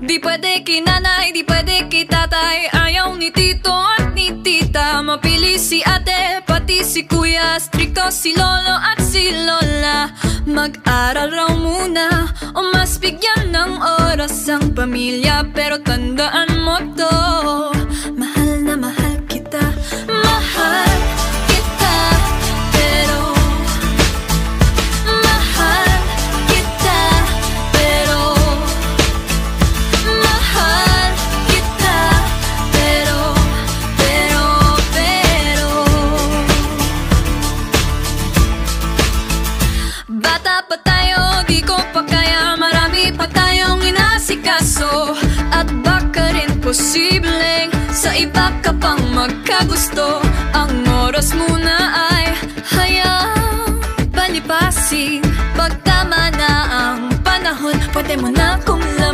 Di pwede kay nanay, di pwede kay tatay, ayaw ni tito at ni tita. Mapili si ate, pati si kuya, stricto si lolo at si lola. Mag-aral raw muna o mas bigyan ng oras ang pamilya. Pero tandaan mo to, mahal na mahal kita. Mahal kita, pero mahal kita, pero mahal kita, pero bata pa tayo, di ko pa kaya, marami pa tayong inasikaso. At baka rin posibleng sa iba ka pang magkagusto. Ang oras muna ay hayaang palipasin. Pag tama na ang panahon, pwede mo na kong laman.